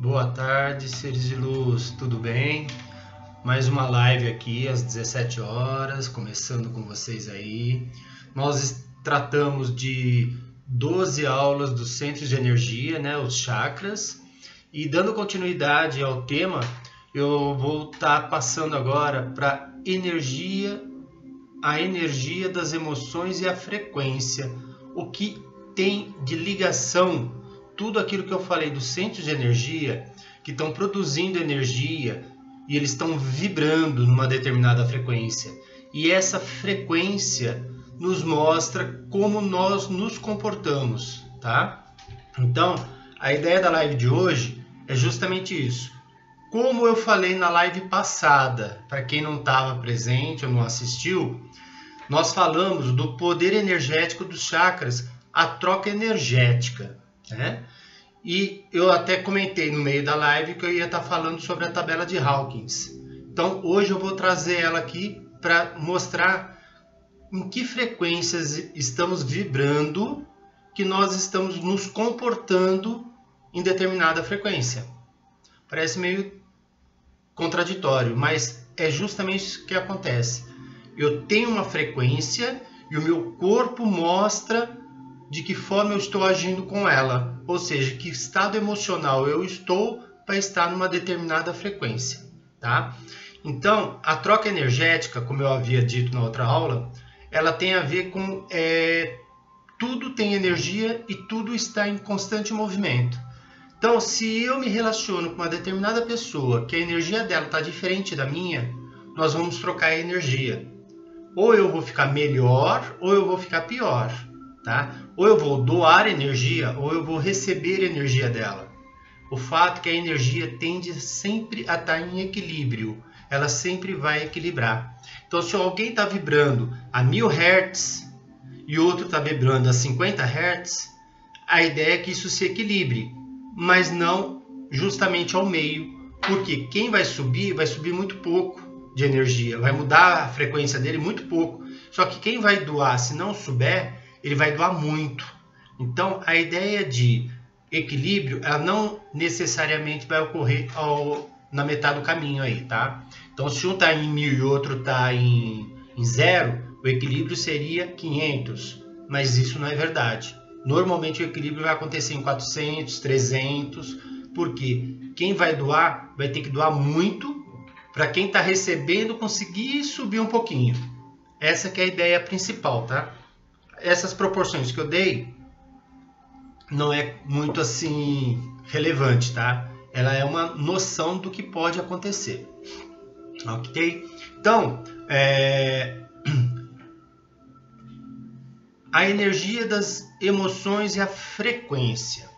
Boa tarde, seres de luz, tudo bem? Mais uma live aqui às 17 horas, começando com vocês aí. Nós tratamos de 12 aulas dos centros de energia, né, os chakras. E dando continuidade ao tema, eu vou estar passando agora para a energia das emoções e a frequência. O que tem de ligação, tudo aquilo que eu falei dos centros de energia, que estão produzindo energia e eles estão vibrando numa determinada frequência. E essa frequência nos mostra como nós nos comportamos, tá? Então, a ideia da live de hoje é justamente isso. Como eu falei na live passada, para quem não estava presente ou não assistiu, nós falamos do poder energético dos chakras, a troca energética, né? E eu até comentei no meio da live que eu ia estar falando sobre a tabela de Hawkins. Então hoje eu vou trazer ela aqui para mostrar em que frequências estamos vibrando, que nós estamos nos comportando em determinada frequência. Parece meio contraditório, mas é justamente isso que acontece. Eu tenho uma frequência e o meu corpo mostra de que forma eu estou agindo com ela, ou seja, que estado emocional eu estou para estar numa determinada frequência, tá? Então, a troca energética, como eu havia dito na outra aula, ela tem a ver com tudo tem energia e tudo está em constante movimento. Então, se eu me relaciono com uma determinada pessoa que a energia dela está diferente da minha, nós vamos trocar a energia. Ou eu vou ficar melhor ou eu vou ficar pior. Tá? Ou eu vou doar energia, ou eu vou receber energia dela. O fato é que a energia tende sempre a estar em equilíbrio. Ela sempre vai equilibrar. Então, se alguém está vibrando a 1000 Hz e outro está vibrando a 50 Hz, a ideia é que isso se equilibre, mas não justamente ao meio. Porque quem vai subir muito pouco de energia. Vai mudar a frequência dele muito pouco. Só que quem vai doar, se não souber, ele vai doar muito. Então, a ideia de equilíbrio, ela não necessariamente vai ocorrer na metade do caminho aí, tá? Então, se um está em 1000 e o outro está em 0, o equilíbrio seria 500, mas isso não é verdade. Normalmente, o equilíbrio vai acontecer em 400, 300, porque quem vai doar vai ter que doar muito para quem está recebendo conseguir subir um pouquinho. Essa que é a ideia principal, tá? Essas proporções que eu dei não é muito assim relevante, tá? Ela é uma noção do que pode acontecer, ok? Então, a energia das emoções e a frequência.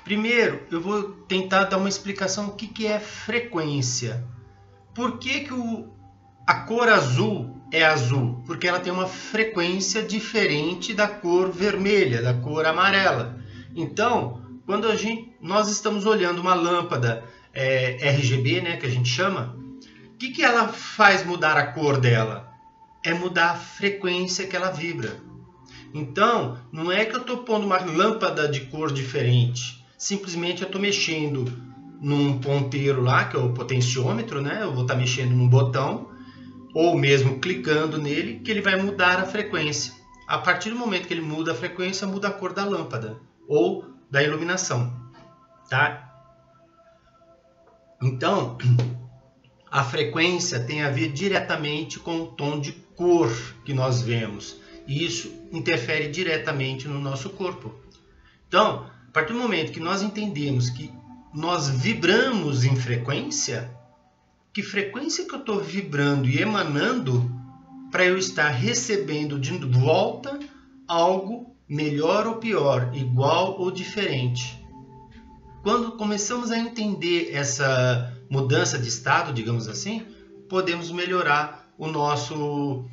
Primeiro, eu vou tentar dar uma explicação do que é frequência. Por que a cor azul é azul? Porque ela tem uma frequência diferente da cor vermelha, da cor amarela. Então, quando nós estamos olhando uma lâmpada RGB, né, que a gente chama, o que ela faz mudar a cor dela? É mudar a frequência que ela vibra. Então, não é que eu estou pondo uma lâmpada de cor diferente. Simplesmente eu estou mexendo num ponteiro lá, que é o potenciômetro, né? Eu vou estar mexendo num botão, ou mesmo clicando nele, que ele vai mudar a frequência. A partir do momento que ele muda a frequência, muda a cor da lâmpada ou da iluminação, tá? Então, a frequência tem a ver diretamente com o tom de cor que nós vemos. E isso interfere diretamente no nosso corpo. Então, a partir do momento que nós entendemos que nós vibramos em frequência, que frequência que eu estou vibrando e emanando para eu estar recebendo de volta algo melhor ou pior, igual ou diferente. Quando começamos a entender essa mudança de estado, digamos assim, podemos melhorar o nosso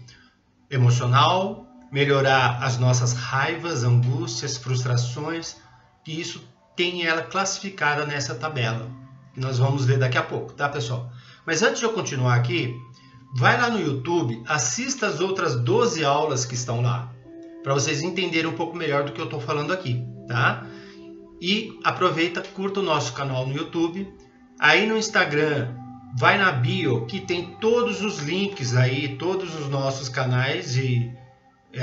emocional, melhorar as nossas raivas, angústias, frustrações, que isso tem ela classificada nessa tabela, que nós vamos ver daqui a pouco, tá, pessoal? Mas antes de eu continuar aqui, vai lá no YouTube, assista as outras 12 aulas que estão lá, para vocês entenderem um pouco melhor do que eu estou falando aqui, tá? E aproveita, curta o nosso canal no YouTube. Aí no Instagram, vai na bio que tem todos os links aí, todos os nossos canais de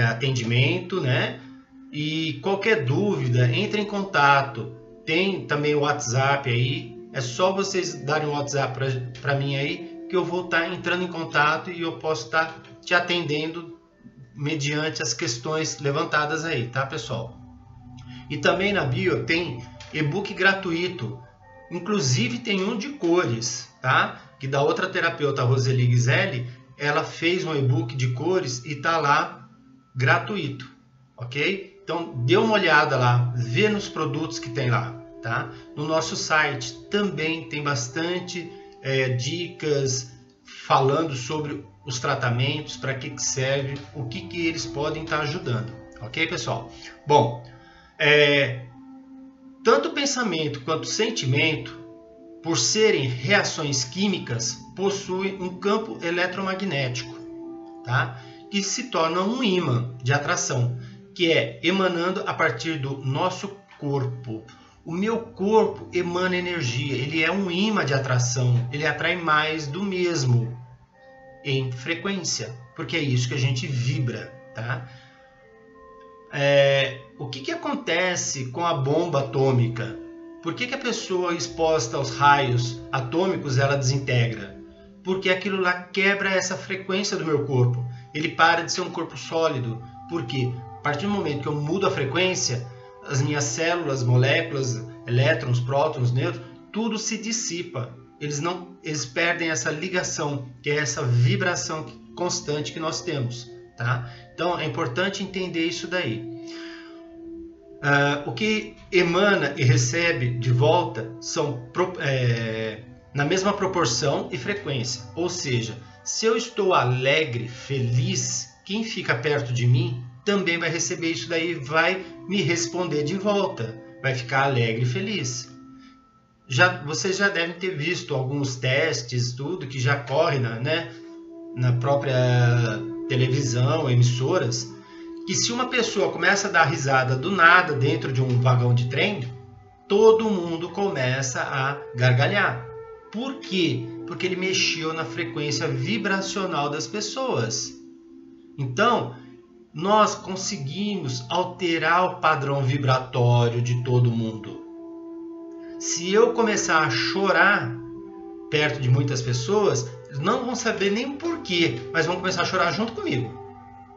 atendimento, né? E qualquer dúvida, entre em contato. Tem também o WhatsApp aí. É só vocês darem um WhatsApp para mim aí, que eu vou estar entrando em contato e eu posso estar te atendendo mediante as questões levantadas aí, tá, pessoal? E também na bio tem e-book gratuito. Inclusive tem um de cores, tá? Que da outra terapeuta, Roseli Ghiselli, ela fez um e-book de cores e tá lá gratuito, ok? Então dê uma olhada lá, vê nos produtos que tem lá, tá? No nosso site também tem bastante dicas falando sobre os tratamentos, para que serve, o que eles podem estar ajudando, ok, pessoal? Bom, tanto pensamento quanto sentimento, por serem reações químicas, possuem um campo eletromagnético, tá? Que se torna um ímã de atração, que é emanando a partir do nosso corpo. O meu corpo emana energia, ele é um ímã de atração, ele atrai mais do mesmo em frequência, porque é isso que a gente vibra, tá? O que acontece com a bomba atômica? Por que a pessoa exposta aos raios atômicos ela desintegra? Porque aquilo lá quebra essa frequência do meu corpo. Ele para de ser um corpo sólido. Porque a partir do momento que eu mudo a frequência, as minhas células, moléculas, elétrons, prótons, nêutrons, tudo se dissipa. Eles perdem essa ligação, que é essa vibração constante que nós temos, tá? Então é importante entender isso daí. O que emana e recebe de volta são na mesma proporção e frequência. Ou seja, se eu estou alegre, feliz, quem fica perto de mim também vai receber isso daí, vai me responder de volta, vai ficar alegre e feliz. Vocês já devem ter visto alguns testes, tudo que já corre na própria televisão, emissoras, que se uma pessoa começa a dar risada do nada dentro de um vagão de trem, todo mundo começa a gargalhar. Por quê? Porque ele mexeu na frequência vibracional das pessoas. Então, nós conseguimos alterar o padrão vibratório de todo mundo. Se eu começar a chorar perto de muitas pessoas, eles não vão saber nem o porquê, mas vão começar a chorar junto comigo.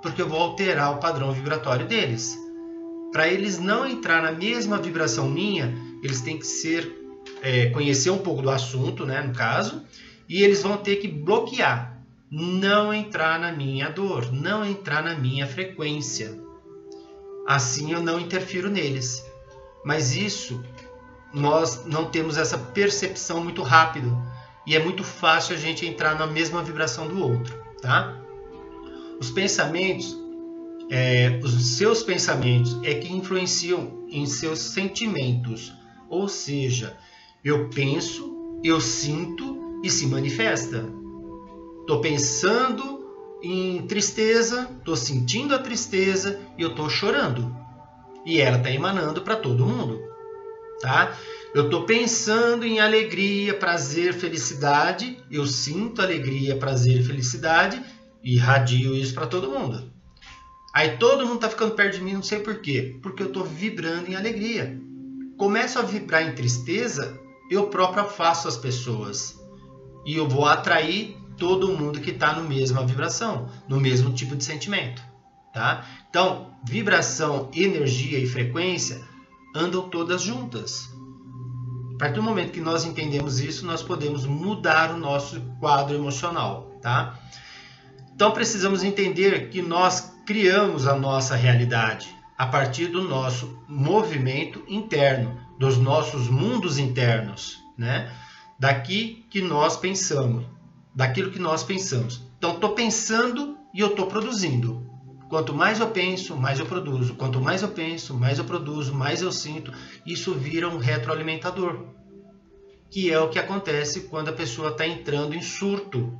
Porque eu vou alterar o padrão vibratório deles. Para eles não entrar na mesma vibração minha, eles têm que conhecer um pouco do assunto, né, no caso, e eles vão ter que bloquear, não entrar na minha dor, não entrar na minha frequência. Assim eu não interfiro neles. Mas isso, nós não temos essa percepção muito rápido, e é muito fácil a gente entrar na mesma vibração do outro, tá? Os pensamentos, os seus pensamentos é que influenciam em seus sentimentos. Ou seja, eu penso, eu sinto e se manifesta. Estou pensando em tristeza, estou sentindo a tristeza e eu estou chorando. E ela está emanando para todo mundo. Tá? Eu estou pensando em alegria, prazer, felicidade. Eu sinto alegria, prazer e felicidade. E irradio isso para todo mundo. Aí todo mundo está ficando perto de mim, não sei por quê. Porque eu estou vibrando em alegria. Começo a vibrar em tristeza, eu próprio afasto as pessoas. E eu vou atrair todo mundo que está na mesma vibração, no mesmo tipo de sentimento. Tá? Então, vibração, energia e frequência andam todas juntas. A partir do momento que nós entendemos isso, nós podemos mudar o nosso quadro emocional. Tá? Então precisamos entender que nós criamos a nossa realidade a partir do nosso movimento interno, dos nossos mundos internos, né? Daquilo que nós pensamos. Então estou pensando e eu estou produzindo. Quanto mais eu penso, mais eu produzo. Quanto mais eu penso, mais eu produzo, mais eu sinto. Isso vira um retroalimentador, que é o que acontece quando a pessoa está entrando em surto.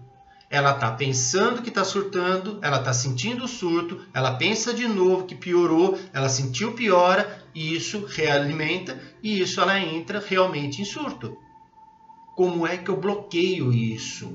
ela está pensando que está surtando, ela está sentindo o surto, ela pensa de novo que piorou, ela sentiu piora, e isso realimenta, e isso ela entra realmente em surto. Como é que eu bloqueio isso?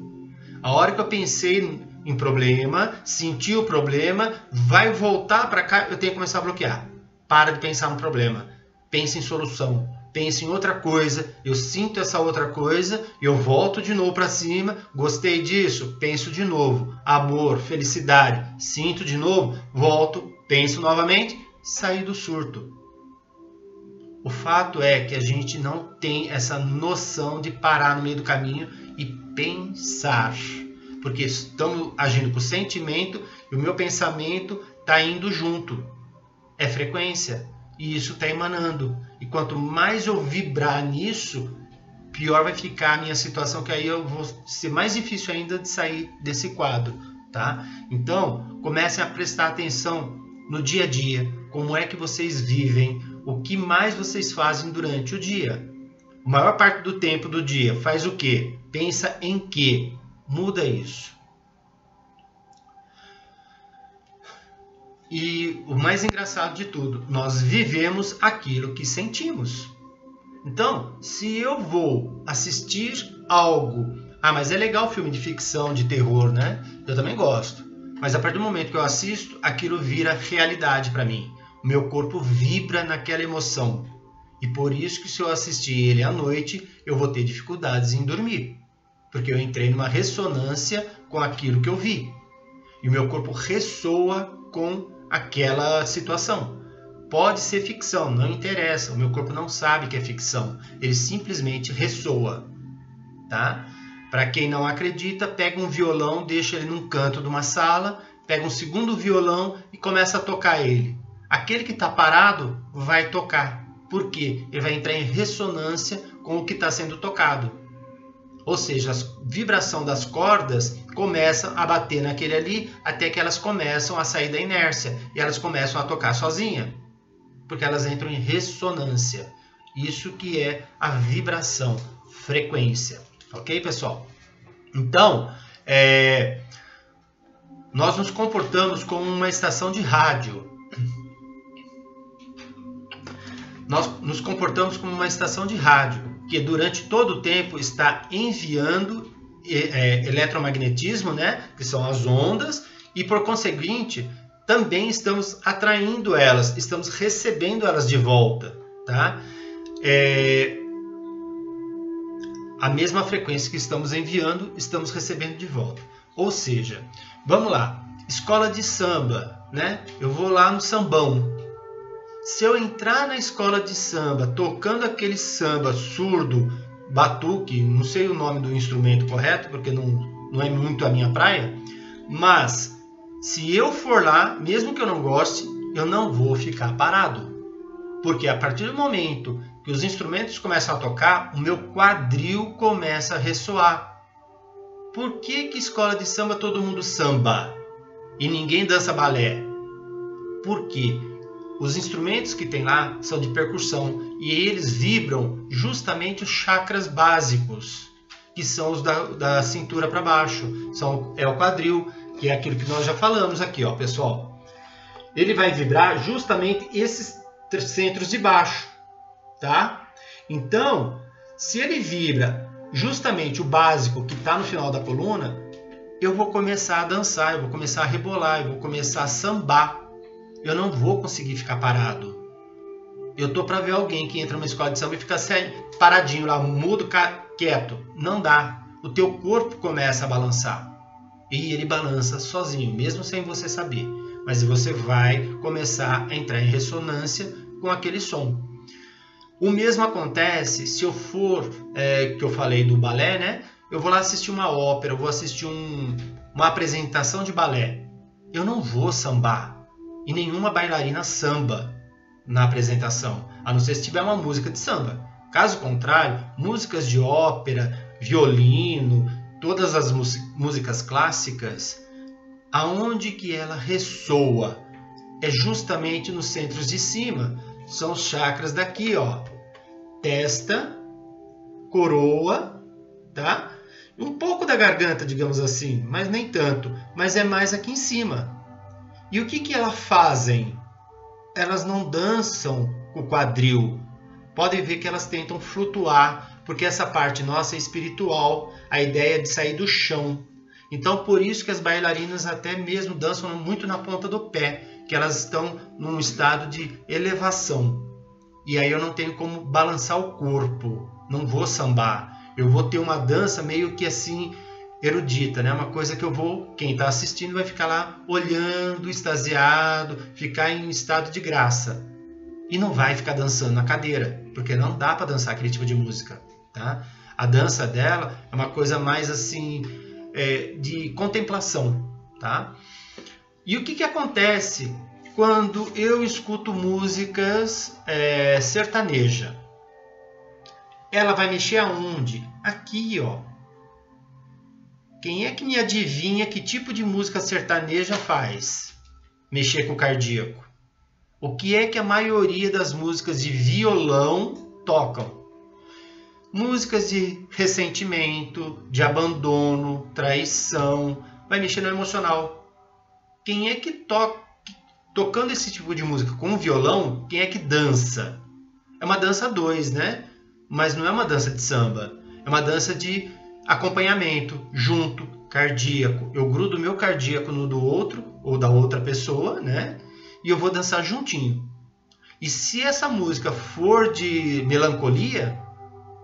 A hora que eu pensei em problema, senti o problema, vai voltar para cá, eu tenho que começar a bloquear. Para de pensar no problema. Pense em solução. Pense em outra coisa. Eu sinto essa outra coisa, eu volto de novo para cima. Gostei disso? Penso de novo. Amor, felicidade. Sinto de novo, volto, penso novamente, saí do surto. O fato é que a gente não tem essa noção de parar no meio do caminho e pensar. Porque estamos agindo com o sentimento e o meu pensamento está indo junto. É frequência. E isso está emanando. E quanto mais eu vibrar nisso, pior vai ficar a minha situação, que aí eu vou ser mais difícil ainda de sair desse quadro. Tá? Então, comecem a prestar atenção no dia a dia. Como é que vocês vivem? O que mais vocês fazem durante o dia? A maior parte do tempo do dia faz o quê? Pensa em quê? Muda isso. E o mais engraçado de tudo, nós vivemos aquilo que sentimos. Então, se eu vou assistir algo... mas é legal filme de ficção, de terror, né? Eu também gosto. Mas a partir do momento que eu assisto, aquilo vira realidade para mim. O meu corpo vibra naquela emoção. E por isso que se eu assistir ele à noite, eu vou ter dificuldades em dormir. Porque eu entrei numa ressonância com aquilo que eu vi. E o meu corpo ressoa com aquela situação. Pode ser ficção, não interessa. O meu corpo não sabe que é ficção. Ele simplesmente ressoa. Tá? Para quem não acredita, pega um violão, deixa ele num canto de uma sala, pega um segundo violão e começa a tocar ele. Aquele que está parado vai tocar. Por quê? Ele vai entrar em ressonância com o que está sendo tocado. Ou seja, a vibração das cordas começa a bater naquele ali até que elas começam a sair da inércia e elas começam a tocar sozinha, porque elas entram em ressonância. Isso que é a vibração, frequência. Ok, pessoal? Então, nós nos comportamos como uma estação de rádio. Nós nos comportamos como uma estação de rádio, que durante todo o tempo está enviando eletromagnetismo, né? Que são as ondas, e por conseguinte, também estamos atraindo elas, estamos recebendo elas de volta. Tá? A mesma frequência que estamos enviando, estamos recebendo de volta. Ou seja, vamos lá, escola de samba, né? Eu vou lá no sambão. Se eu entrar na escola de samba tocando aquele samba surdo, batuque, não sei o nome do instrumento correto, porque não é muito a minha praia, mas se eu for lá, mesmo que eu não goste, eu não vou ficar parado. Porque a partir do momento que os instrumentos começam a tocar, o meu quadril começa a ressoar. Por que escola de samba todo mundo samba e ninguém dança balé? Por quê? Os instrumentos que tem lá são de percussão e eles vibram justamente os chakras básicos, que são os da cintura para baixo. É o quadril, que é aquilo que nós já falamos aqui, ó, pessoal. Ele vai vibrar justamente esses centros de baixo, tá? Então, se ele vibra justamente o básico que está no final da coluna, eu vou começar a dançar, eu vou começar a rebolar, eu vou começar a sambar. Eu não vou conseguir ficar parado. Eu tô para ver alguém que entra numa escola de samba e fica paradinho lá, mudo, quieto. Não dá. O teu corpo começa a balançar. E ele balança sozinho, mesmo sem você saber. Mas você vai começar a entrar em ressonância com aquele som. O mesmo acontece se eu for, que eu falei do balé, né? Eu vou lá assistir uma ópera, eu vou assistir uma apresentação de balé. Eu não vou sambar. E nenhuma bailarina samba na apresentação, a não ser se tiver uma música de samba. Caso contrário, músicas de ópera, violino, todas as músicas clássicas, aonde que ela ressoa? É justamente nos centros de cima. São os chakras daqui, ó. Testa, coroa, tá? um pouco da garganta, digamos assim, mas nem tanto, mas é mais aqui em cima. E o que elas fazem? Elas não dançam o quadril. Podem ver que elas tentam flutuar, porque essa parte nossa é espiritual, a ideia é de sair do chão. Então, por isso que as bailarinas até mesmo dançam muito na ponta do pé, que elas estão num estado de elevação. E aí eu não tenho como balançar o corpo, não vou sambar. Eu vou ter uma dança meio que assim, erudita, né? Uma coisa que eu vou, quem está assistindo vai ficar lá olhando, extasiado, ficar em estado de graça. E não vai ficar dançando na cadeira, porque não dá para dançar aquele tipo de música, tá? A dança dela é uma coisa mais assim, de contemplação, tá? E o que acontece quando eu escuto músicas sertaneja? Ela vai mexer aonde? Aqui, ó. Quem é que me adivinha que tipo de música sertaneja faz? Mexer com o cardíaco. O que é que a maioria das músicas de violão tocam? Músicas de ressentimento, de abandono, traição, vai mexer no emocional. Quem é que tocando esse tipo de música com violão, quem é que dança? É uma dança 2, né? Mas não é uma dança de samba, é uma dança de acompanhamento, junto, cardíaco. Eu grudo o meu cardíaco no do outro, ou da outra pessoa, né? E eu vou dançar juntinho. E se essa música for de melancolia,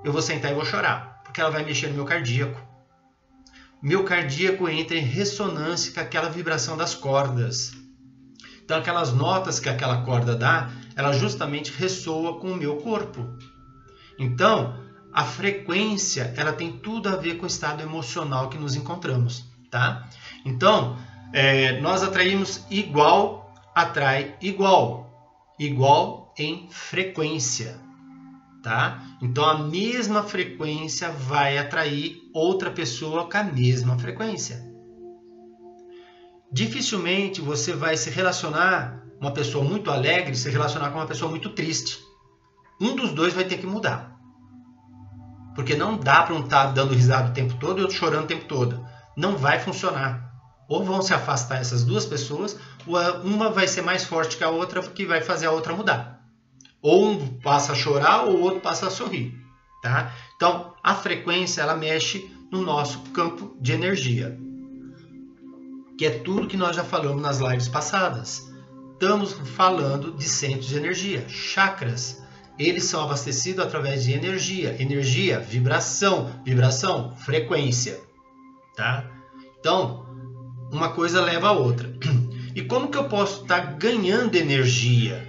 eu vou sentar e vou chorar, porque ela vai mexer no meu cardíaco. Meu cardíaco entra em ressonância com aquela vibração das cordas. Então aquelas notas que aquela corda dá, ela justamente ressoa com o meu corpo. Então, a frequência, ela tem tudo a ver com o estado emocional que nos encontramos, tá? Então, nós atraímos igual, atrai igual. Igual em frequência, tá? Então, a mesma frequência vai atrair outra pessoa com a mesma frequência. Dificilmente você vai se relacionar, uma pessoa muito alegre, se relacionar com uma pessoa muito triste. Um dos dois vai ter que mudar. Porque não dá para um estar dando risada o tempo todo e outro chorando o tempo todo. Não vai funcionar. Ou vão se afastar essas duas pessoas, ou uma vai ser mais forte que a outra, que vai fazer a outra mudar. Ou um passa a chorar, ou o outro passa a sorrir. Tá? Então, a frequência, ela mexe no nosso campo de energia. Que é tudo que nós já falamos nas lives passadas. Estamos falando de centros de energia, chakras. Eles são abastecidos através de energia. Energia, vibração. Vibração, frequência. Tá? Então, uma coisa leva a outra. E como que eu posso estar ganhando energia?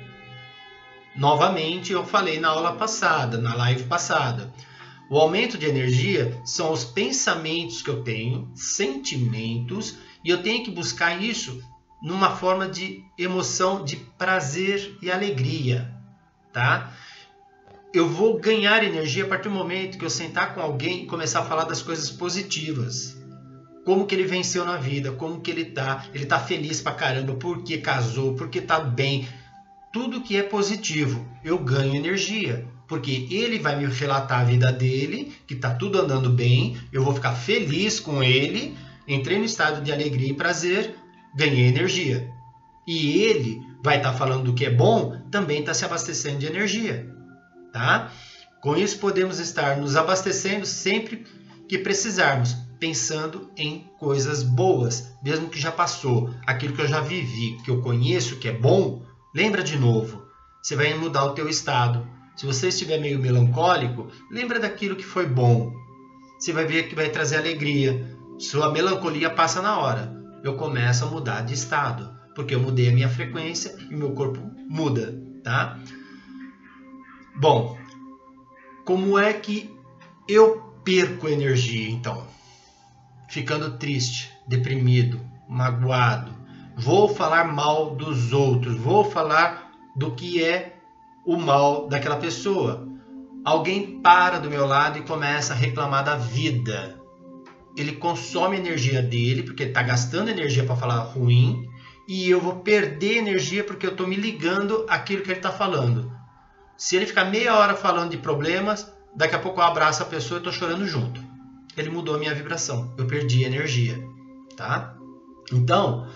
Novamente, eu falei na aula passada, na live passada. O aumento de energia são os pensamentos que eu tenho, sentimentos, e eu tenho que buscar isso numa forma de emoção, de prazer e alegria. Tá? Eu vou ganhar energia a partir do momento que eu sentar com alguém e começar a falar das coisas positivas. Como que ele venceu na vida, como que ele tá feliz pra caramba, porque casou, porque tá bem. Tudo que é positivo, eu ganho energia. Porque ele vai me relatar a vida dele, que tá tudo andando bem, eu vou ficar feliz com ele, entrei no estado de alegria e prazer, ganhei energia. E ele vai estar falando do que é bom, também está se abastecendo de energia. Tá? Com isso podemos estar nos abastecendo sempre que precisarmos, pensando em coisas boas, mesmo que já passou, aquilo que eu já vivi, que eu conheço, que é bom, lembra de novo. Você vai mudar o teu estado. Se você estiver meio melancólico, lembra daquilo que foi bom. Você vai ver que vai trazer alegria. Sua melancolia passa na hora. Eu começo a mudar de estado, porque eu mudei a minha frequência e meu corpo muda, tá? Bom, como é que eu perco energia, então? Ficando triste, deprimido, magoado. Vou falar mal dos outros, vou falar do que é o mal daquela pessoa. Alguém para do meu lado e começa a reclamar da vida. Ele consome a energia dele, porque ele está gastando energia para falar ruim, e eu vou perder energia porque eu estou me ligando àquilo que ele está falando. Se ele ficar meia hora falando de problemas, daqui a pouco eu abraço a pessoa e estou chorando junto. ele mudou a minha vibração. Eu perdi energia, tá? Então,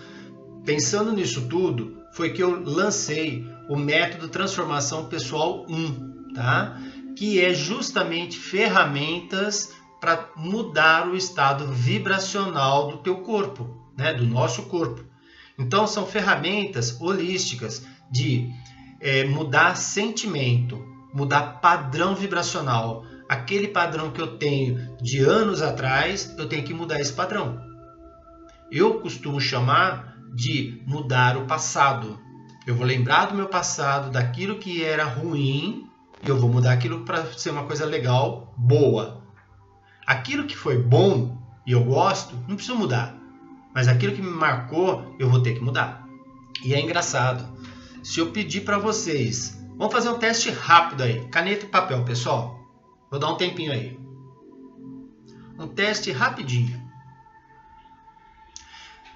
pensando nisso tudo, foi que eu lancei o método Transformação Pessoal 1, tá? Que é justamente ferramentas para mudar o estado vibracional do teu corpo, né? Do nosso corpo. Então, são ferramentas holísticas de mudar sentimento, mudar padrão vibracional. Aquele padrão que eu tenho de anos atrás, eu tenho que mudar esse padrão. Eu costumo chamar de mudar o passado. Eu vou lembrar do meu passado, daquilo que era ruim, e eu vou mudar aquilo para ser uma coisa legal, boa. Aquilo que foi bom e eu gosto, não preciso mudar. Mas aquilo que me marcou, eu vou ter que mudar. E é engraçado. Se eu pedir para vocês, vamos fazer um teste rápido aí. Caneta e papel, pessoal. Vou dar um tempinho aí. Um teste rapidinho.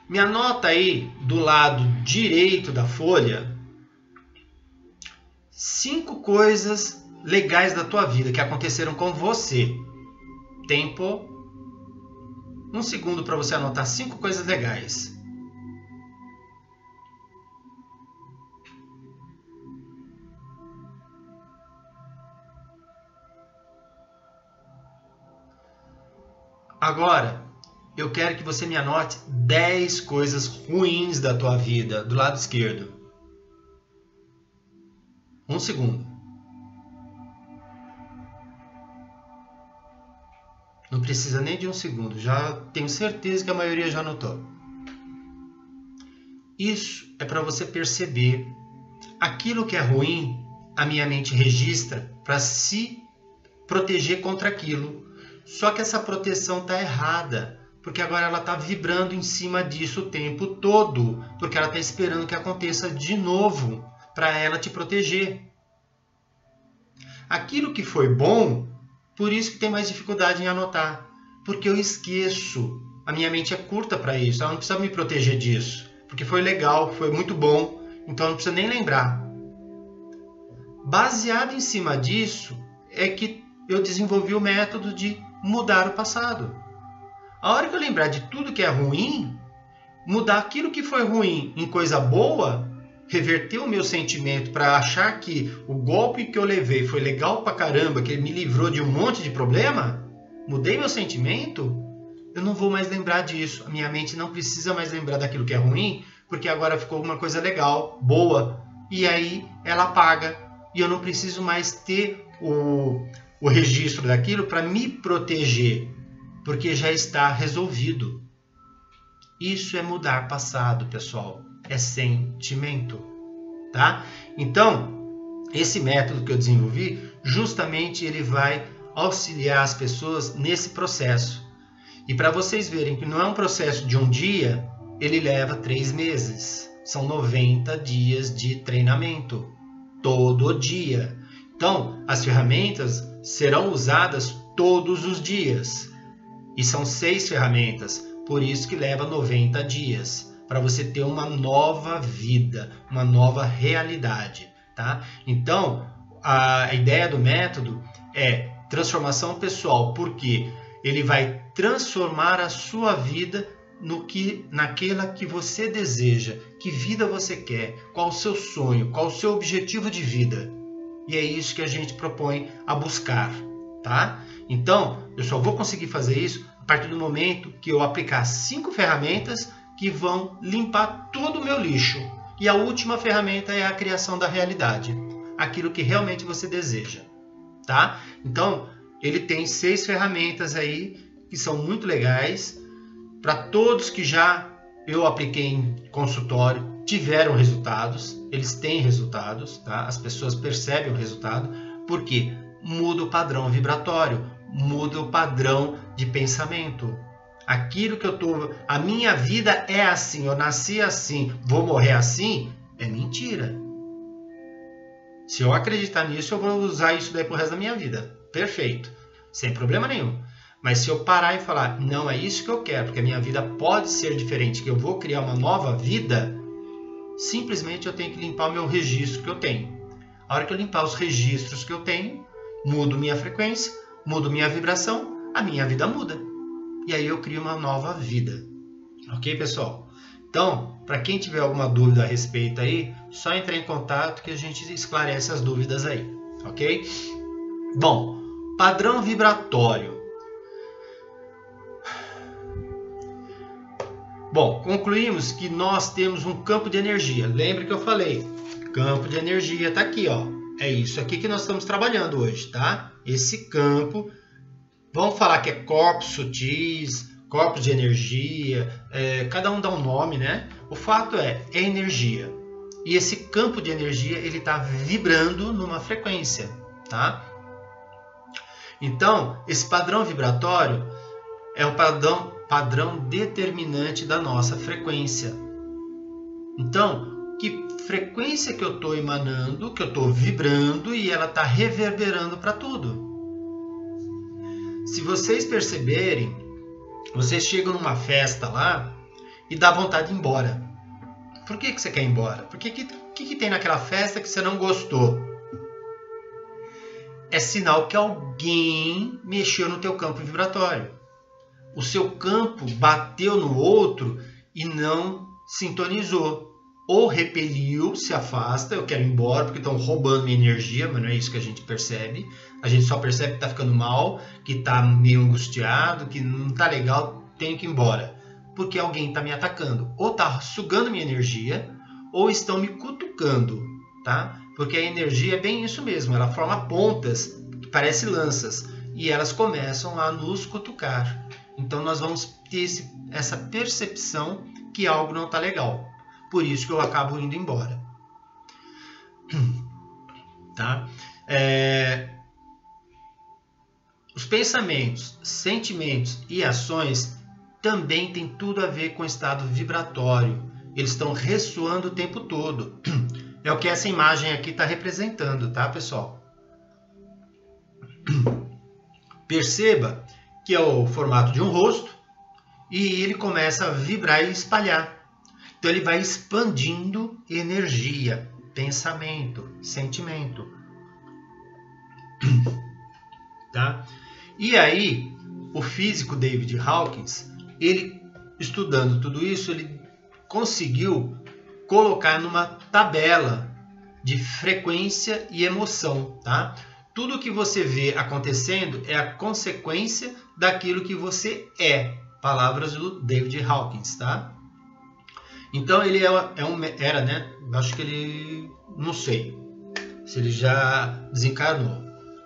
Me anota aí do lado direito da folha 5 coisas legais da tua vida que aconteceram com você. Tempo. 1 segundo para você anotar 5 coisas legais. Agora, eu quero que você me anote 10 coisas ruins da tua vida, do lado esquerdo. 1 segundo. Não precisa nem de 1 segundo, já tenho certeza que a maioria já anotou. Isso é para você perceber aquilo que é ruim, a minha mente registra para se proteger contra aquilo. Só que essa proteção está errada, porque agora ela está vibrando em cima disso o tempo todo, porque ela está esperando que aconteça de novo para ela te proteger. Aquilo que foi bom, por isso que tem mais dificuldade em anotar, porque eu esqueço. A minha mente é curta para isso, ela não precisa me proteger disso, porque foi legal, foi muito bom, então não precisa nem lembrar. Baseado em cima disso, é que eu desenvolvi o método de mudar o passado. A hora que eu lembrar de tudo que é ruim, mudar aquilo que foi ruim em coisa boa, reverter o meu sentimento para achar que o golpe que eu levei foi legal pra caramba, que ele me livrou de um monte de problema, mudei meu sentimento, eu não vou mais lembrar disso. A minha mente não precisa mais lembrar daquilo que é ruim, porque agora ficou uma coisa legal, boa, e aí ela apaga, e eu não preciso mais ter o registro daquilo para me proteger, porque já está resolvido. Isso é mudar passado, pessoal. É sentimento, tá? Então, esse método que eu desenvolvi, justamente ele vai auxiliar as pessoas nesse processo. E para vocês verem que não é um processo de um dia, ele leva 3 meses. São 90 dias de treinamento, todo dia. Então, as ferramentas serão usadas todos os dias. E são 6 ferramentas, por isso que leva 90 dias. Para você ter uma nova vida, uma nova realidade, tá? Então, a ideia do método é transformação pessoal, porque ele vai transformar a sua vida naquela que você deseja, que vida você quer, qual o seu sonho, qual o seu objetivo de vida. E é isso que a gente propõe a buscar, tá? Então, eu só vou conseguir fazer isso a partir do momento que eu aplicar 5 ferramentas que vão limpar todo o meu lixo. E a última ferramenta é a criação da realidade, aquilo que realmente você deseja, tá? Então, ele tem 6 ferramentas aí que são muito legais para todos que já eu apliquei em consultório, tiveram resultados, eles têm resultados, tá? As pessoas percebem o resultado, porque muda o padrão vibratório, muda o padrão de pensamento. Aquilo que a minha vida é assim, eu nasci assim, vou morrer assim, é mentira. Se eu acreditar nisso, eu vou usar isso daí pro resto da minha vida. Perfeito, sem problema nenhum. Mas se eu parar e falar, não é isso que eu quero, porque a minha vida pode ser diferente, que eu vou criar uma nova vida, simplesmente eu tenho que limpar o meu registro que eu tenho. A hora que eu limpar os registros que eu tenho, mudo minha frequência, mudo minha vibração, a minha vida muda. e aí eu crio uma nova vida. Ok, pessoal? Então, para quem tiver alguma dúvida a respeito aí, só entrar em contato que a gente esclarece as dúvidas aí, ok? Bom, padrão vibratório. Bom, concluímos que nós temos um campo de energia. Lembra que eu falei? Campo de energia está aqui, ó. É isso aqui que nós estamos trabalhando hoje, tá? Esse campo, vamos falar que é corpos sutis, corpos de energia, cada um dá um nome, né? O fato é energia. E esse campo de energia, ele está vibrando numa frequência, tá? Então, esse padrão vibratório é o padrão determinante da nossa frequência. Então, que frequência que eu estou emanando, que eu estou vibrando e ela está reverberando para tudo. Se vocês perceberem, vocês chegam numa festa lá e dá vontade de ir embora. Por que você quer ir embora? Porque o que tem naquela festa que você não gostou? É sinal que alguém mexeu no teu campo vibratório. O seu campo bateu no outro e não sintonizou. Ou repeliu, se afasta, eu quero ir embora porque estão roubando minha energia, mas não é isso que a gente percebe. A gente só percebe que está ficando mal, que está meio angustiado, que não está legal, tenho que ir embora. Porque alguém está me atacando. Ou está sugando minha energia, ou estão me cutucando, tá? Porque a energia é bem isso mesmo, ela forma pontas, que parecem lanças, e elas começam a nos cutucar. Então nós vamos ter essa percepção que algo não está legal. Por isso que eu acabo indo embora. Tá? Os pensamentos, sentimentos e ações também têm tudo a ver com o estado vibratório. Eles estão ressoando o tempo todo. É o que essa imagem aqui está representando, tá, pessoal? Perceba que é o formato de um rosto e ele começa a vibrar e espalhar. Então ele vai expandindo energia, pensamento, sentimento. Tá? E aí, o físico David Hawkins, ele estudando tudo isso, ele conseguiu colocar numa tabela de frequência e emoção, tá? Tudo que você vê acontecendo é a consequência daquilo que você é. Palavras do David Hawkins, tá? Então ele era, né? Acho que ele, não sei se ele já desencarnou,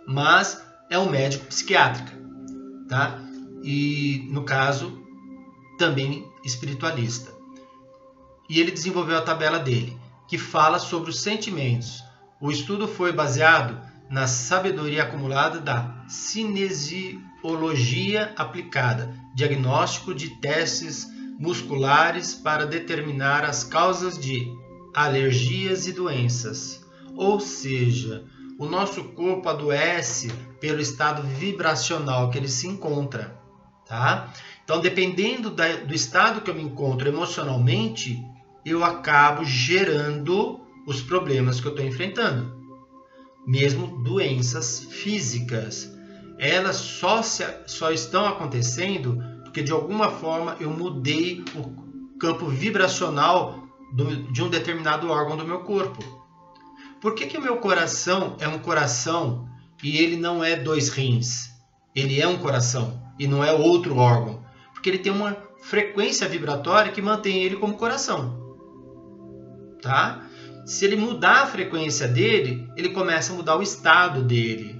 mas é um médico psiquiátrico, tá? E no caso também espiritualista. E ele desenvolveu a tabela dele, que fala sobre os sentimentos. O estudo foi baseado na sabedoria acumulada da cinesiologia aplicada, diagnóstico de testes musculares para determinar as causas de alergias e doenças. Ou seja, o nosso corpo adoece pelo estado vibracional que ele se encontra, tá? Então, dependendo do estado que eu me encontro emocionalmente, eu acabo gerando os problemas que eu estou enfrentando. Mesmo doenças físicas, elas só estão acontecendo porque de alguma forma eu mudei o campo vibracional de um determinado órgão do meu corpo. Por que o meu coração é um coração e ele não é 2 rins? Ele é um coração e não é outro órgão. Porque ele tem uma frequência vibratória que mantém ele como coração. Tá? Se ele mudar a frequência dele, ele começa a mudar o estado dele.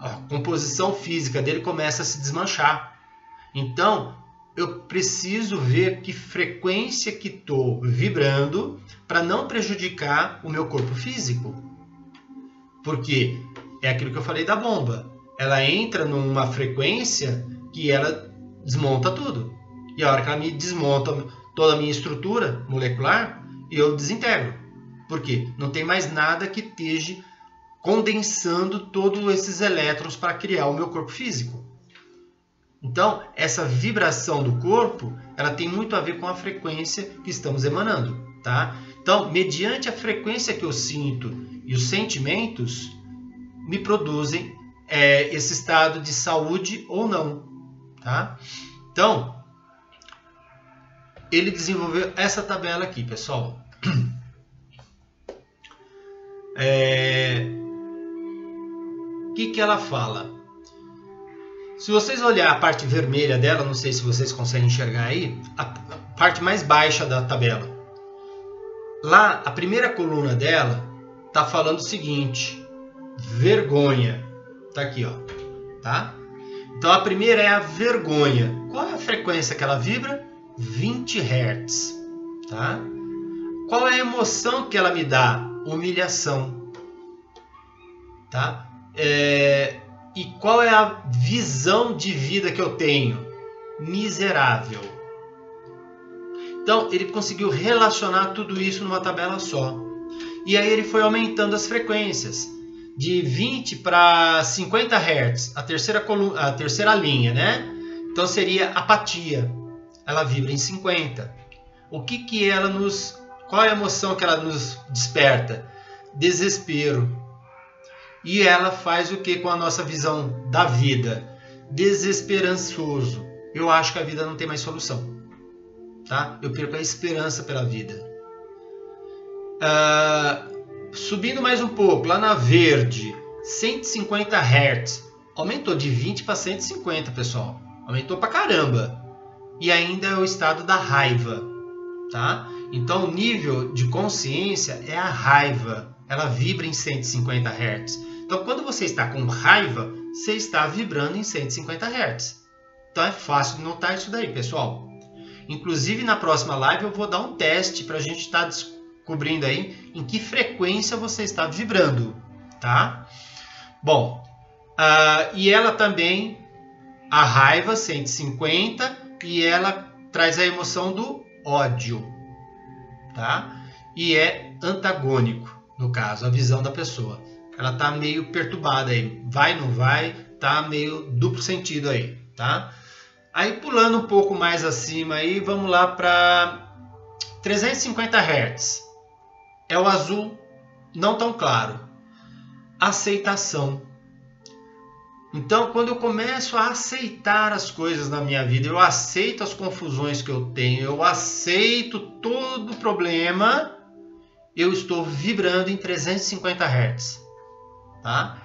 A composição física dele começa a se desmanchar. Então, eu preciso ver que frequência que estou vibrando para não prejudicar o meu corpo físico. Porque é aquilo que eu falei da bomba. Ela entra numa frequência que ela desmonta tudo. E a hora que ela me desmonta toda a minha estrutura molecular, eu desintegro. Por quê? Não tem mais nada que esteja condensando todos esses elétrons para criar o meu corpo físico. Então, essa vibração do corpo, ela tem muito a ver com a frequência que estamos emanando, tá? Então, mediante a frequência que eu sinto e os sentimentos, me produzem esse estado de saúde ou não, tá? Então, ele desenvolveu essa tabela aqui, pessoal. O que ela fala? Se vocês olhar a parte vermelha dela, não sei se vocês conseguem enxergar aí, a parte mais baixa da tabela. Lá, a primeira coluna dela está falando o seguinte: vergonha. Tá aqui, ó. Tá? Então a primeira é a vergonha. Qual é a frequência que ela vibra? 20 Hz. Tá? Qual é a emoção que ela me dá? Humilhação. Tá? E qual é a visão de vida que eu tenho? Miserável. Então ele conseguiu relacionar tudo isso numa tabela só. E aí ele foi aumentando as frequências. De 20 para 50 Hz, a terceira linha, né? Então seria apatia. Ela vibra em 50. Qual é a emoção que ela nos desperta? Desespero. E ela faz o que com a nossa visão da vida? Desesperançoso. Eu acho que a vida não tem mais solução. Tá? Eu perco a esperança pela vida. Subindo mais um pouco, lá na verde, 150 Hz. Aumentou de 20 para 150, pessoal. Aumentou pra caramba. E ainda é o estado da raiva. Tá? Então o nível de consciência é a raiva. Ela vibra em 150 Hz. Então quando você está com raiva, você está vibrando em 150 Hz. Então é fácil de notar isso daí, pessoal. Inclusive na próxima live eu vou dar um teste para a gente estar descobrindo aí em que frequência você está vibrando, tá? Bom, e ela também, a raiva 150, e ela traz a emoção do ódio, tá? E é antagônico, no caso, a visão da pessoa. Ela tá meio perturbada aí, vai, não vai, tá meio duplo sentido aí, tá? Aí pulando um pouco mais acima aí, vamos lá para 350 Hz. É o azul não tão claro. Aceitação. Então, quando eu começo a aceitar as coisas na minha vida, eu aceito as confusões que eu tenho, eu aceito todo o problema, eu estou vibrando em 350 Hz. Tá?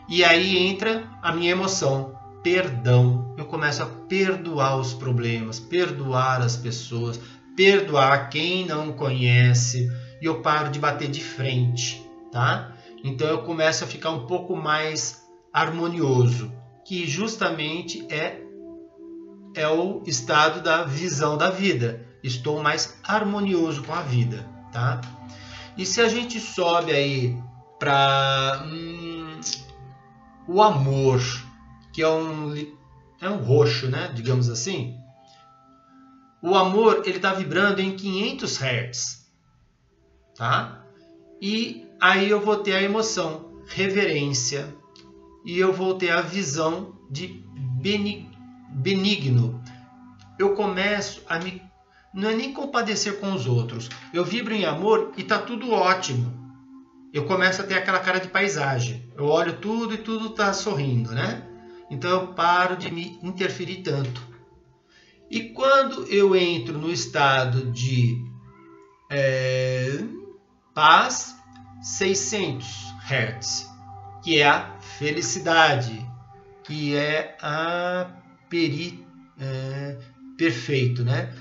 E aí entra a minha emoção, perdão. Eu começo a perdoar os problemas, perdoar as pessoas, perdoar quem não conhece, e eu paro de bater de frente, tá? Então eu começo a ficar um pouco mais harmonioso, que justamente é o estado da visão da vida. Estou mais harmonioso com a vida, tá? E se a gente sobe aí para o amor, que é um roxo, né? Digamos assim. O amor, ele está vibrando em 500 Hz, tá? E aí eu vou ter a emoção, reverência, e eu vou ter a visão de benigno. Eu começo a não é nem compadecer com os outros. Eu vibro em amor e está tudo ótimo. Eu começo a ter aquela cara de paisagem. Eu olho tudo e tudo está sorrindo, né? Então eu paro de me interferir tanto. E quando eu entro no estado de paz, 600 Hz, que é a felicidade, que é a perfeito, né?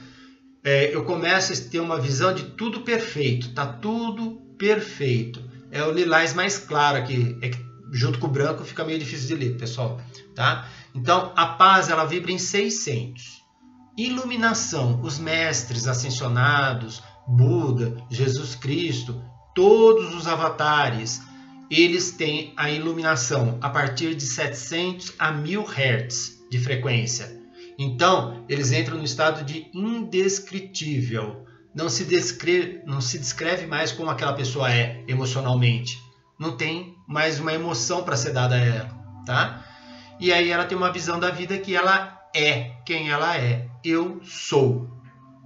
Eu começo a ter uma visão de tudo perfeito, tá tudo perfeito. É o lilás mais claro aqui, junto com o branco fica meio difícil de ler, pessoal, tá? Então a paz, ela vibra em 600. Iluminação, os mestres ascensionados, Buda, Jesus Cristo, todos os avatares, eles têm a iluminação a partir de 700 a 1000 Hz de frequência. Então, eles entram no estado de indescritível. Não se descreve mais como aquela pessoa é emocionalmente. Não tem mais uma emoção para ser dada a ela, tá? E aí ela tem uma visão da vida que ela é quem ela é. Eu sou.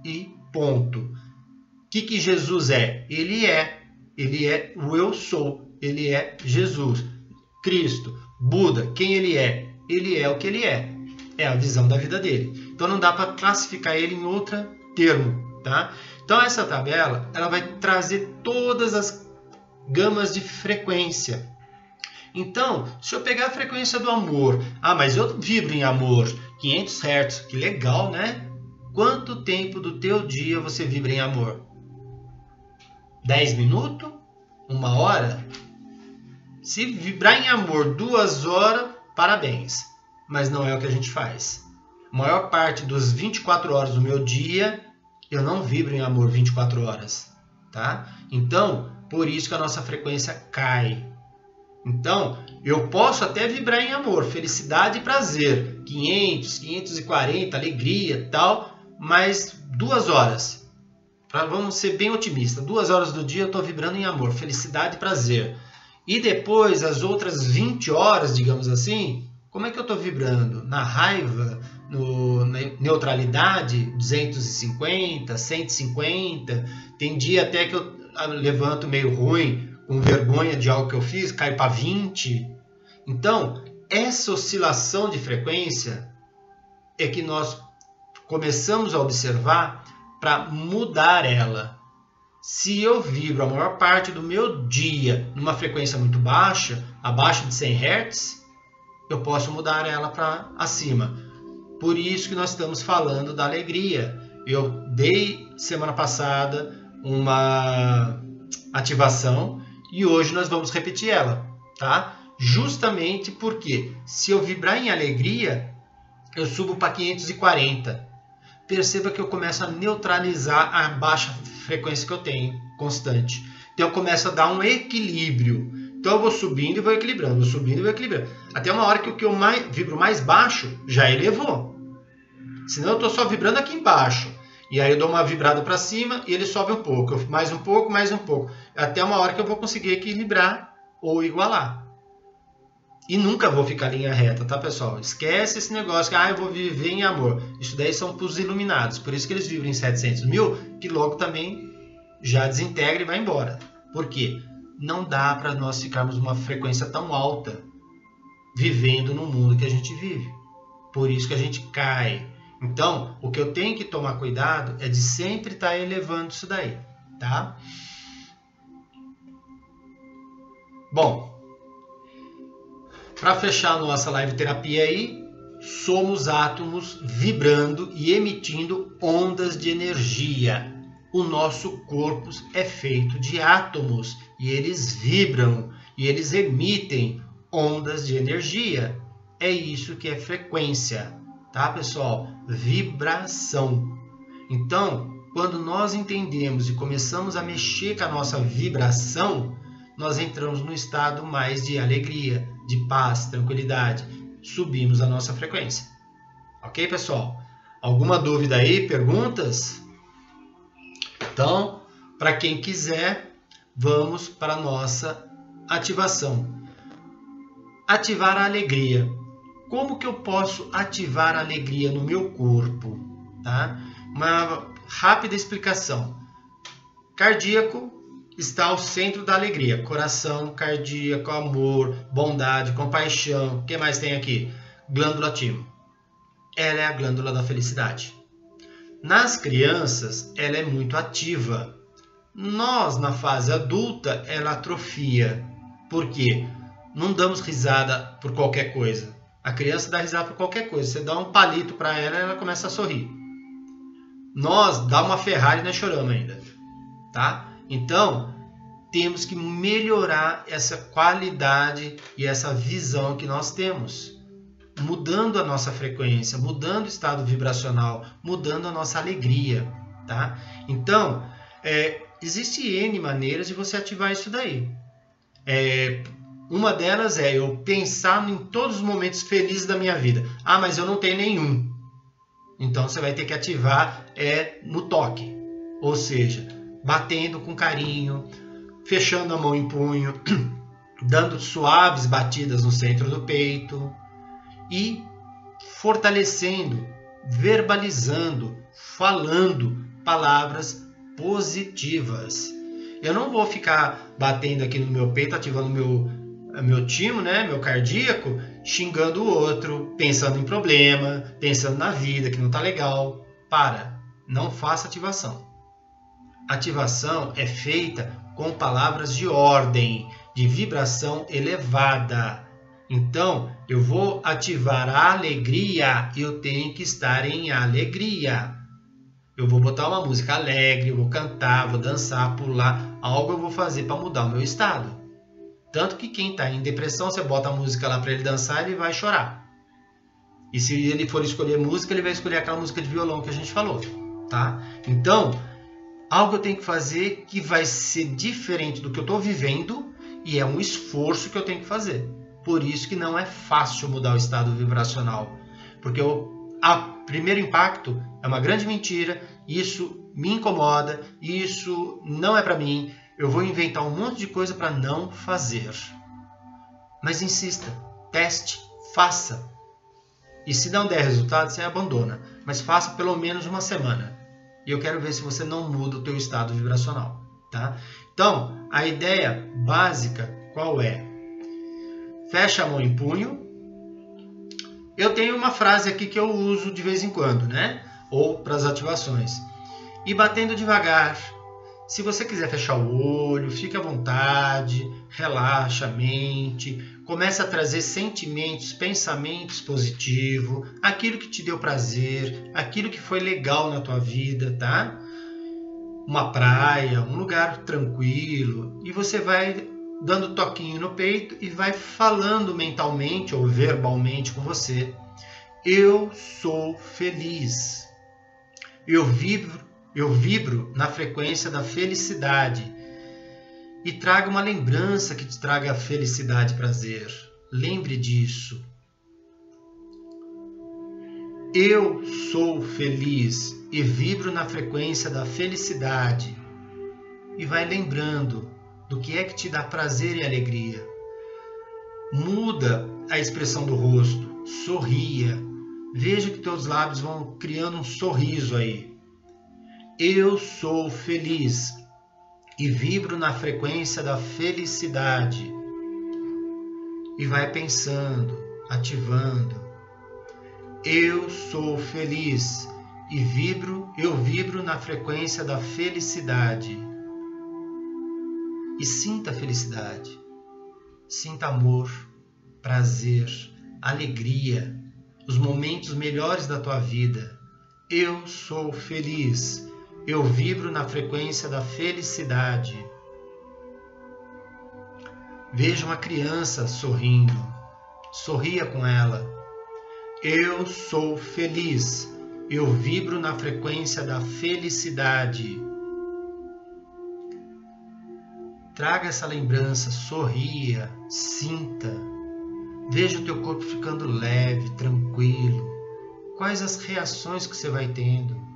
E ponto. O que Jesus é? Ele é o eu sou. Ele é Jesus, Cristo, Buda. Quem ele é? Ele é o que ele é. É a visão da vida dele. Então não dá para classificar ele em outro termo, tá? Então essa tabela, ela vai trazer todas as gamas de frequência. Então, se eu pegar a frequência do amor, mas eu vibro em amor, 500 Hz, que legal, né? Quanto tempo do teu dia você vibra em amor? 10 minutos? 1 hora? Se vibrar em amor 2 horas, parabéns. Mas não é o que a gente faz. A maior parte dos 24 horas do meu dia, eu não vibro em amor 24 horas. Tá? Então, por isso que a nossa frequência cai. Então, eu posso até vibrar em amor, felicidade e prazer. 500, 540, alegria e tal, mas 2 horas. Vamos ser bem otimistas. 2 horas do dia eu estou vibrando em amor, felicidade e prazer. E depois, as outras 20 horas, digamos assim, como é que eu estou vibrando? Na raiva, na neutralidade, 250, 150. Tem dia até que eu levanto meio ruim, com vergonha de algo que eu fiz, cai para 20. Então, essa oscilação de frequência é que nós começamos a observar para mudar ela. Se eu vibro a maior parte do meu dia numa frequência muito baixa, abaixo de 100 Hz, eu posso mudar ela para acima. Por isso que nós estamos falando da alegria. Eu dei semana passada uma ativação e hoje nós vamos repetir ela, tá? Justamente porque se eu vibrar em alegria, eu subo para 540. Perceba que eu começo a neutralizar a baixa frequência que eu tenho, constante. Então eu começo a dar um equilíbrio. Então eu vou subindo e vou equilibrando, vou subindo e vou equilibrando. Até uma hora que o que eu vibro mais baixo já elevou. Senão eu estou só vibrando aqui embaixo. E aí eu dou uma vibrada para cima e ele sobe um pouco. Mais um pouco, mais um pouco. Até uma hora que eu vou conseguir equilibrar ou igualar. E nunca vou ficar linha reta, tá, pessoal? Esquece esse negócio que eu vou viver em amor. Isso daí são para os iluminados. Por isso que eles vibram em 700 mil, que logo também já desintegra e vai embora. Por quê? Não dá para nós ficarmos numa frequência tão alta vivendo no mundo que a gente vive. Por isso que a gente cai. Então, o que eu tenho que tomar cuidado é de sempre estar elevando isso daí, tá? Bom, para fechar a nossa live terapia aí, somos átomos vibrando e emitindo ondas de energia. O nosso corpo é feito de átomos e eles vibram e eles emitem ondas de energia. É isso que é frequência, tá, pessoal? Vibração. Então, quando nós entendemos e começamos a mexer com a nossa vibração, nós entramos no estado mais de alegria, de paz, tranquilidade. Subimos a nossa frequência. Ok, pessoal? Alguma dúvida aí? Perguntas? Então, para quem quiser, vamos para a nossa ativação. Ativar a alegria. Como que eu posso ativar a alegria no meu corpo? Tá? Uma rápida explicação. Cardíaco está ao centro da alegria. Coração, cardíaco, amor, bondade, compaixão. O que mais tem aqui? Glândula timo. Ela é a glândula da felicidade. Nas crianças, ela é muito ativa. Nós, na fase adulta, ela atrofia. Por quê? Não damos risada por qualquer coisa. A criança dá risada por qualquer coisa. Você dá um palito para ela, ela começa a sorrir. Nós, dá uma Ferrari, nós choramos ainda. Tá? Então, temos que melhorar essa qualidade e essa visão que nós temos. Mudando a nossa frequência, mudando o estado vibracional, mudando a nossa alegria. Tá? Então, existe N maneiras de você ativar isso daí. Uma delas é eu pensar em todos os momentos felizes da minha vida. Mas eu não tenho nenhum. Então você vai ter que ativar no toque. Ou seja, batendo com carinho, fechando a mão em punho, dando suaves batidas no centro do peito e fortalecendo, verbalizando, falando palavras positivas. Eu não vou ficar batendo aqui no meu peito, ativando meu meu timo, né, meu cardíaco, xingando o outro, pensando em problema, pensando na vida que não tá legal. Para, não faça ativação. Ativação é feita com palavras de ordem, de vibração elevada. Então, eu vou ativar a alegria, eu tenho que estar em alegria. Eu vou botar uma música alegre, eu vou cantar, vou dançar, pular, algo eu vou fazer para mudar o meu estado. Tanto que quem está em depressão, você bota a música lá para ele dançar, ele vai chorar. E se ele for escolher música, ele vai escolher aquela música de violão que a gente falou, tá? Então, algo eu tenho que fazer que vai ser diferente do que eu estou vivendo e é um esforço que eu tenho que fazer. Por isso que não é fácil mudar o estado vibracional. Porque o primeiro impacto é uma grande mentira, isso me incomoda, isso não é para mim, eu vou inventar um monte de coisa para não fazer. Mas insista, teste, faça. E se não der resultado, você abandona. Mas faça pelo menos uma semana. E eu quero ver se você não muda o teu estado vibracional, tá? Então, a ideia básica qual é? Fecha a mão em punho. Eu tenho uma frase aqui que eu uso de vez em quando, né? Ou para as ativações. E batendo devagar. Se você quiser fechar o olho, fique à vontade, relaxa a mente, começa a trazer sentimentos, pensamentos positivos, aquilo que te deu prazer, aquilo que foi legal na tua vida, tá? Uma praia, um lugar tranquilo, e você vai dando toquinho no peito e vai falando mentalmente ou verbalmente com você. Eu sou feliz. Eu vibro na frequência da felicidade. E traga uma lembrança que te traga felicidade e prazer. Lembre disso. Eu sou feliz e vibro na frequência da felicidade. E vai lembrando do que é que te dá prazer e alegria. Muda a expressão do rosto. Sorria. Veja que teus lábios vão criando um sorriso aí. Eu sou feliz e vibro na frequência da felicidade. E vai pensando, ativando. Eu sou feliz e eu vibro na frequência da felicidade. E sinta a felicidade. Sinta amor, prazer, alegria, os momentos melhores da tua vida. Eu sou feliz. Eu vibro na frequência da felicidade. Veja uma criança sorrindo. Sorria com ela. Eu sou feliz. Eu vibro na frequência da felicidade. Traga essa lembrança, sorria, sinta. Veja o teu corpo ficando leve, tranquilo. Quais as reações que você vai tendo?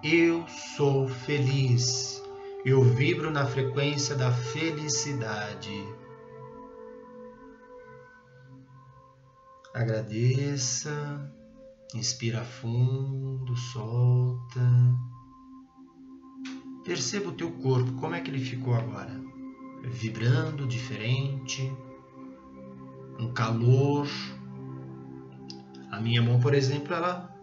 Eu sou feliz. Eu vibro na frequência da felicidade. Agradeça. Inspira fundo, solta. Perceba o teu corpo, como é que ele ficou agora? Vibrando, diferente, um calor. A minha mão, por exemplo, ela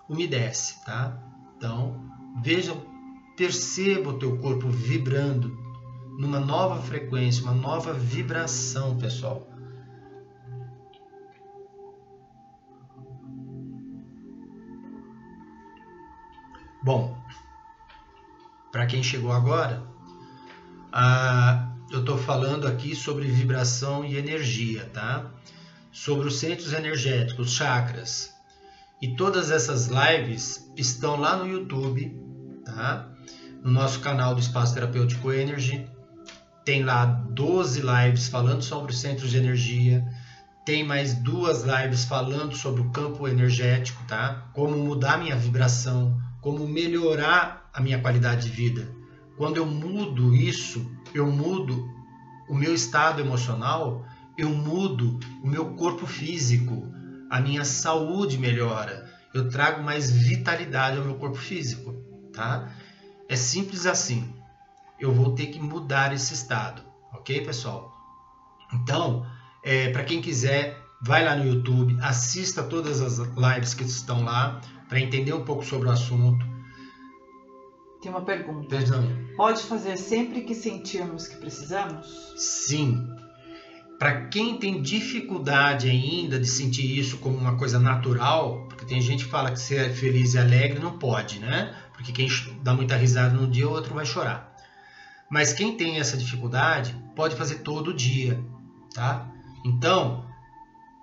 umedece, tá? Então, veja, perceba o teu corpo vibrando numa nova frequência, uma nova vibração, pessoal. Bom, para quem chegou agora, eu estou falando aqui sobre vibração e energia, tá? Sobre os centros energéticos, chakras. E todas essas lives estão lá no YouTube, tá? No nosso canal do Espaço Terapêutico Energy. Tem lá 12 lives falando sobre os centros de energia. Tem mais 2 lives falando sobre o campo energético, tá? Como mudar minha vibração, como melhorar a minha qualidade de vida. Quando eu mudo isso, eu mudo o meu estado emocional, eu mudo o meu corpo físico, a minha saúde melhora, eu trago mais vitalidade ao meu corpo físico, tá? É simples assim. Eu vou ter que mudar esse estado, ok, pessoal? Então, para quem quiser, vai lá no YouTube, assista todas as lives que estão lá, para entender um pouco sobre o assunto. Tem uma pergunta. Perdão. Pode fazer sempre que sentirmos que precisamos? Sim. Para quem tem dificuldade ainda de sentir isso como uma coisa natural, porque tem gente que fala que ser feliz e alegre não pode, né? Porque quem dá muita risada num dia, o outro vai chorar. Mas quem tem essa dificuldade, pode fazer todo dia, tá? Então,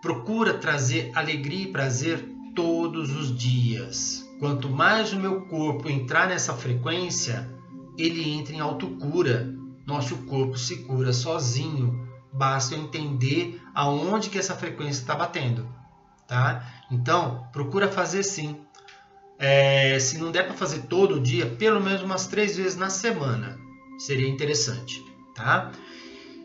procura trazer alegria e prazer todos os dias. Quanto mais o meu corpo entrar nessa frequência, ele entra em autocura. Nosso corpo se cura sozinho. Basta eu entender aonde que essa frequência está batendo, tá? Então, procura fazer sim. Se não der para fazer todo dia, pelo menos umas 3 vezes na semana. Seria interessante, tá?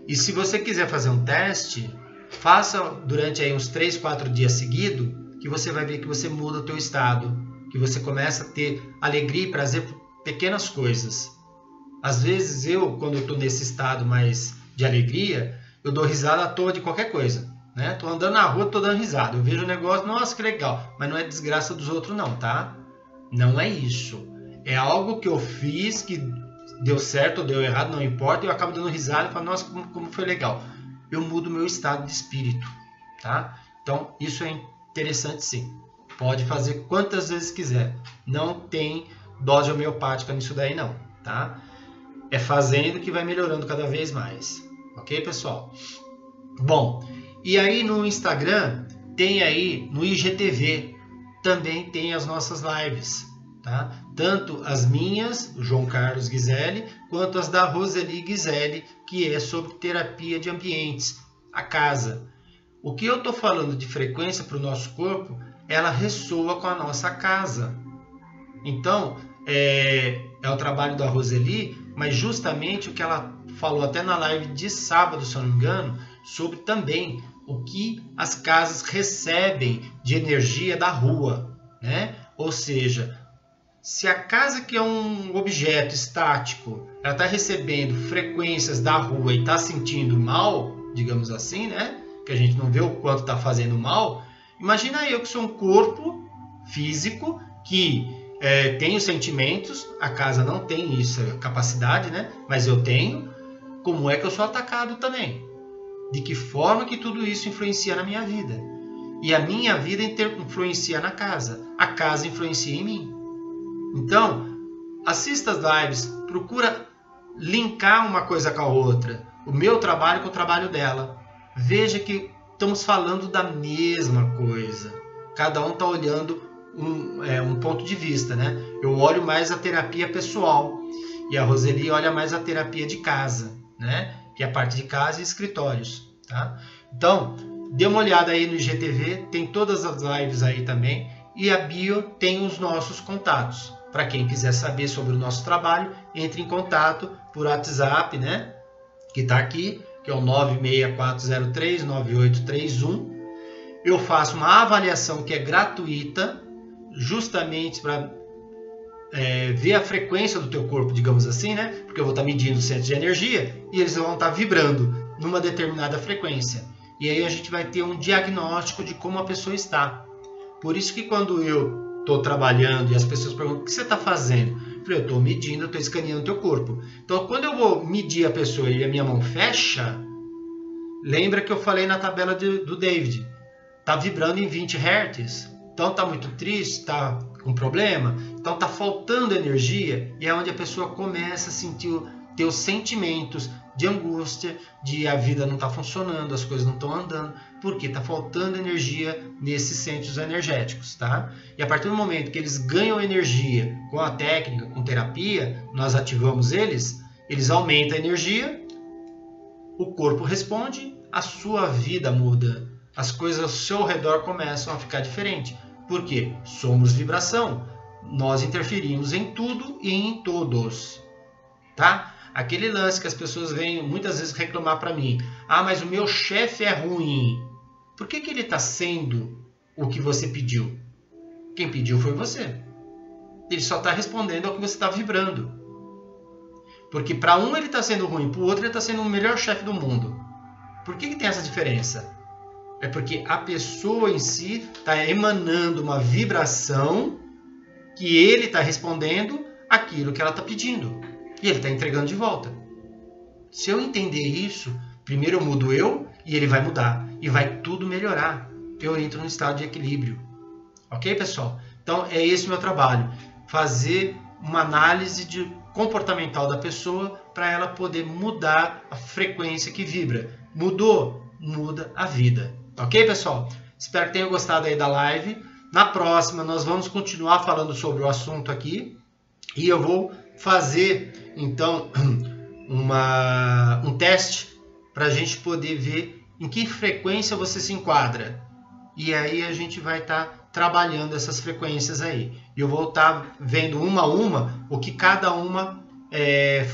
E se você quiser fazer um teste, faça durante aí uns 3, 4 dias seguidos, que você vai ver que você muda o teu estado, que você começa a ter alegria e prazer por pequenas coisas. Às vezes quando eu estou nesse estado mais de alegria, eu dou risada à toa de qualquer coisa, né? Tô andando na rua, tô dando risada. Eu vejo o negócio, nossa, que legal. Mas não é desgraça dos outros não, tá? Não é isso. É algo que eu fiz, que deu certo ou deu errado, não importa. Eu acabo dando risada e falo, nossa, como foi legal. Eu mudo o meu estado de espírito, tá? Então, isso é interessante sim. Pode fazer quantas vezes quiser. Não tem dose homeopática nisso daí não, tá? É fazendo que vai melhorando cada vez mais. Ok, pessoal? Bom, e aí no Instagram, tem aí no IGTV, também tem as nossas lives, tá? Tanto as minhas, o João Carlos Ghiselli, quanto as da Roseli Ghiselli, que é sobre terapia de ambientes, a casa. O que eu estou falando de frequência para o nosso corpo, ela ressoa com a nossa casa. Então, é o trabalho da Roseli, mas justamente o que ela falou até na live de sábado, se eu não me engano, sobre também o que as casas recebem de energia da rua, né? Ou seja, se a casa, que é um objeto estático, ela está recebendo frequências da rua e está sentindo mal, digamos assim, né? Que a gente não vê o quanto está fazendo mal. Imagina eu que sou um corpo físico que tenho sentimentos, a casa não tem isso, a capacidade, né? Mas eu tenho. Como é que eu sou atacado também? De que forma que tudo isso influencia na minha vida? E a minha vida influencia na casa. A casa influencia em mim. Então, assista as lives, procura linkar uma coisa com a outra. O meu trabalho com o trabalho dela. Veja que estamos falando da mesma coisa. Cada um está olhando um ponto de vista, né? Eu olho mais a terapia pessoal e a Roseli olha mais a terapia de casa, né? Que é a parte de casa e escritórios, tá? Então, dê uma olhada aí no IGTV, tem todas as lives aí também, e a bio tem os nossos contatos. Para quem quiser saber sobre o nosso trabalho, entre em contato por WhatsApp, né? Que está aqui, que é o 964039831. Eu faço uma avaliação que é gratuita, justamente para ver a frequência do teu corpo, digamos assim, né? Porque eu vou estar medindo o centro de energia e eles vão estar vibrando numa determinada frequência. E aí a gente vai ter um diagnóstico de como a pessoa está. Por isso que quando eu estou trabalhando e as pessoas perguntam o que você está fazendo, eu falei, eu estou medindo, eu estou escaneando o teu corpo. Então quando eu vou medir a pessoa e a minha mão fecha, lembra que eu falei na tabela do David, está vibrando em 20 Hz. Então está muito triste, está com problema, então está faltando energia, e é onde a pessoa começa a sentir, ter os sentimentos de angústia, de a vida não está funcionando, as coisas não estão andando, porque está faltando energia nesses centros energéticos, tá? E a partir do momento que eles ganham energia com a técnica, com terapia, nós ativamos eles aumentam a energia, o corpo responde, a sua vida muda, as coisas ao seu redor começam a ficar diferentes. Por quê? Somos vibração. Nós interferimos em tudo e em todos. Tá? Aquele lance que as pessoas vêm muitas vezes reclamar para mim. Ah, mas o meu chefe é ruim. Por que ele está sendo o que você pediu? Quem pediu foi você. Ele só está respondendo ao que você está vibrando. Porque para um ele está sendo ruim, para o outro ele está sendo o melhor chefe do mundo. Por que tem essa diferença? É porque a pessoa em si está emanando uma vibração que ele está respondendo aquilo que ela está pedindo. E ele está entregando de volta. Se eu entender isso, primeiro eu mudo eu e ele vai mudar. E vai tudo melhorar. Eu entro num estado de equilíbrio. Ok, pessoal? Então, é esse o meu trabalho. Fazer uma análise comportamental da pessoa para ela poder mudar a frequência que vibra. Mudou? Muda a vida. Ok, pessoal? Espero que tenham gostado aí da live. Na próxima, nós vamos continuar falando sobre o assunto aqui. E eu vou fazer, então, um teste para a gente poder ver em que frequência você se enquadra. E aí a gente vai estar trabalhando essas frequências aí. E eu vou estar vendo uma a uma o que cada uma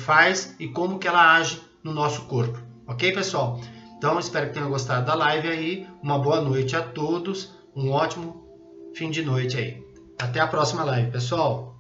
faz e como que ela age no nosso corpo. Ok, pessoal? Então, espero que tenham gostado da live aí. Uma boa noite a todos. Um ótimo fim de noite aí. Até a próxima live, pessoal.